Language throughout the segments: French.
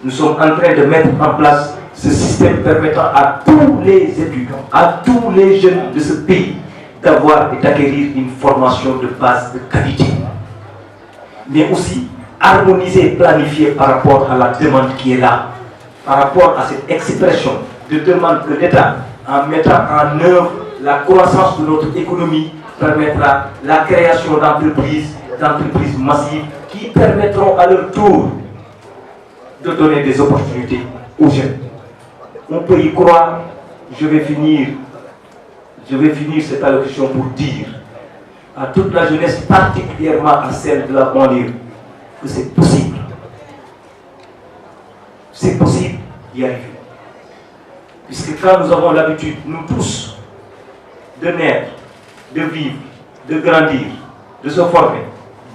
Nous sommes en train de mettre en place ce système permettant à tous les étudiants, à tous les jeunes de ce pays d'avoir et d'acquérir une formation de base de qualité. Mais aussi harmoniser et planifier par rapport à la demande qui est là, par rapport à cette expression de demande que l'État, en mettant en œuvre la croissance de notre économie, permettra la création d'entreprises massives qui permettront à leur tour de donner des opportunités aux jeunes. On peut y croire. Je vais finir cette allocution pour dire à toute la jeunesse, particulièrement à celle de la banlieue, que c'est possible. C'est possible d'y arriver. Puisque quand nous avons l'habitude, nous tous, de naître, de vivre, de grandir, de se former,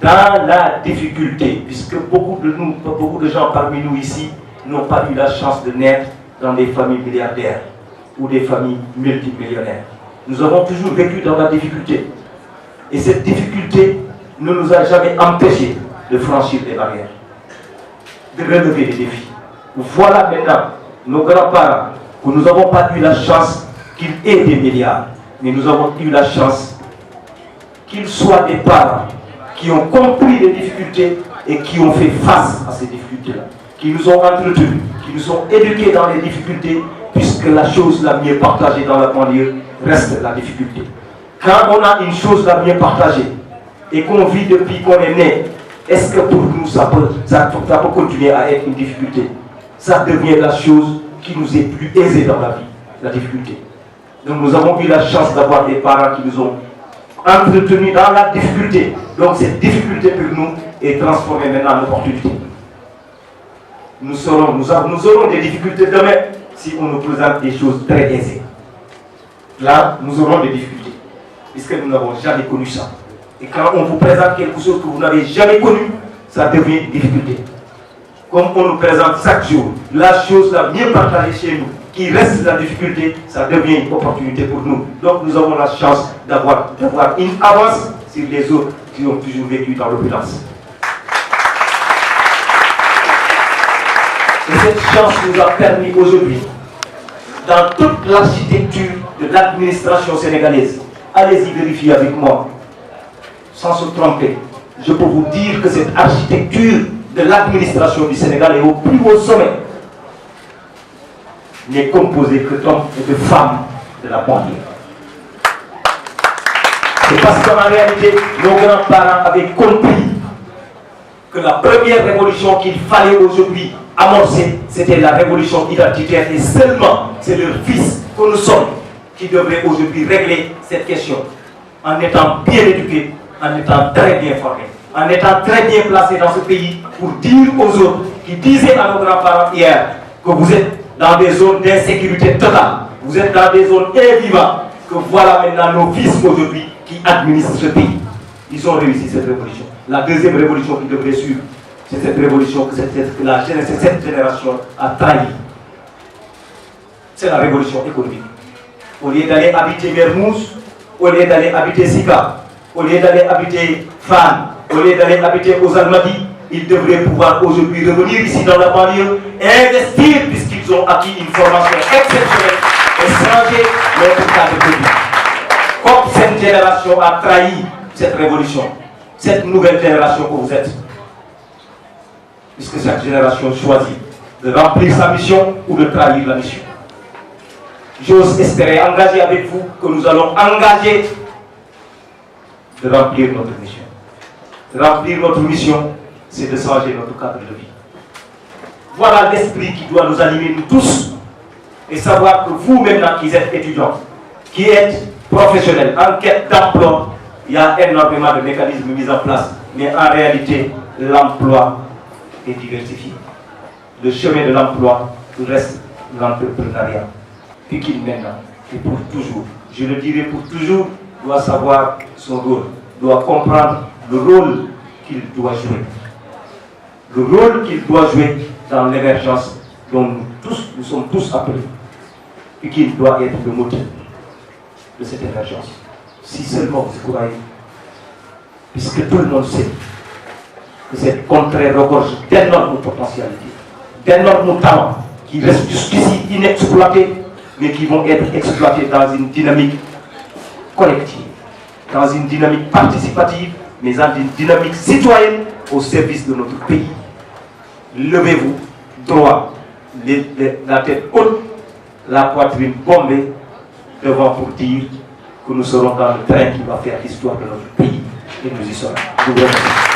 dans la difficulté, puisque beaucoup de gens parmi nous ici n'ont pas eu la chance de naître dans des familles milliardaires ou des familles multimillionnaires. Nous avons toujours vécu dans la difficulté. Et cette difficulté ne nous a jamais empêchés de franchir les barrières, de relever les défis. Voilà maintenant nos grands-parents, que nous n'avons pas eu la chance qu'ils aient des milliards, mais nous avons eu la chance qu'ils soient des parents qui ont compris les difficultés et qui ont fait face à ces difficultés-là, qui nous ont entretenus, qui nous ont éduqués dans les difficultés, puisque la chose la mieux partagée dans la banlieue reste la difficulté. Quand on a une chose la mieux partagée et qu'on vit depuis qu'on est né, est-ce que pour nous ça peut continuer à être une difficulté? Ça devient la chose qui nous est plus aisée dans la vie, la difficulté. Donc nous avons eu la chance d'avoir des parents qui nous ont entretenus dans la difficulté. Donc cette difficulté pour nous est transformée maintenant en opportunité. Nous aurons des difficultés demain si on nous présente des choses très aisées. Là, nous aurons des difficultés, puisque nous n'avons jamais connu ça. Et quand on vous présente quelque chose que vous n'avez jamais connu, ça devient une difficulté. Comme on nous présente chaque jour la chose la mieux partagée chez nous, qui reste la difficulté, ça devient une opportunité pour nous. Donc nous avons la chance d'avoir une avance sur les autres qui ont toujours vécu dans l'opulence. Et cette chance nous a permis aujourd'hui, dans toute l'architecture de l'administration sénégalaise, allez-y vérifier avec moi, sans se tromper, je peux vous dire que cette architecture de l'administration du Sénégal est au plus haut sommet, n'est composée que d'hommes et de femmes de la banlieue. C'est parce qu'en réalité, nos grands-parents avaient compris que la première révolution qu'il fallait aujourd'hui amorcer, c'était la révolution identitaire. Et seulement, c'est leur fils que nous sommes qui devrait aujourd'hui régler cette question, en étant bien éduqués, en étant très bien formés, en étant très bien placés dans ce pays pour dire aux autres qui disaient à nos grands-parents hier que vous êtes dans des zones d'insécurité totale, vous êtes dans des zones invivables, que voilà maintenant nos fils aujourd'hui qui administrent ce pays. Ils ont réussi cette révolution. La deuxième révolution qui devrait suivre, c'est cette révolution que cette génération a trahi. C'est la révolution économique. Au lieu d'aller habiter Mermoz, au lieu d'aller habiter Sika, au lieu d'aller habiter Fan, au lieu d'aller habiter aux Almadies, ils devraient pouvoir aujourd'hui revenir ici dans la banlieue et investir puisqu'ils ont acquis une formation exceptionnelle et changer notre cadre de vie. Comme cette génération a trahi cette révolution, cette nouvelle génération que vous êtes, puisque cette génération choisit de remplir sa mission ou de trahir la mission. J'ose espérer engager avec vous que nous allons engager de remplir notre mission. De remplir notre mission, c'est de changer notre cadre de vie. Voilà l'esprit qui doit nous animer, nous tous, et savoir que vous maintenant qui êtes étudiants, qui êtes professionnels, en quête d'emploi, il y a énormément de mécanismes mis en place, mais en réalité, l'emploi est diversifié. Le chemin de l'emploi reste l'entrepreneuriat. Pikine maintenant, et pour toujours, je le dirai pour toujours, doit savoir son rôle, doit comprendre le rôle qu'il doit jouer. Le rôle qu'il doit jouer dans l'émergence dont nous sommes tous appelés. Pikine doit être le moteur de cette émergence. Si seulement vous croyez, puisque tout le monde sait que cette contrée regorge d'énormes potentialités, d'énormes talents qui restent jusqu'ici inexploités, mais qui vont être exploités dans une dynamique collective, dans une dynamique participative, mais dans une dynamique citoyenne au service de notre pays. Levez-vous droit, la tête haute, la poitrine bombée, devant pour dire que nous serons dans le train qui va faire l'histoire de notre pays. Et nous y serons. Je vous remercie.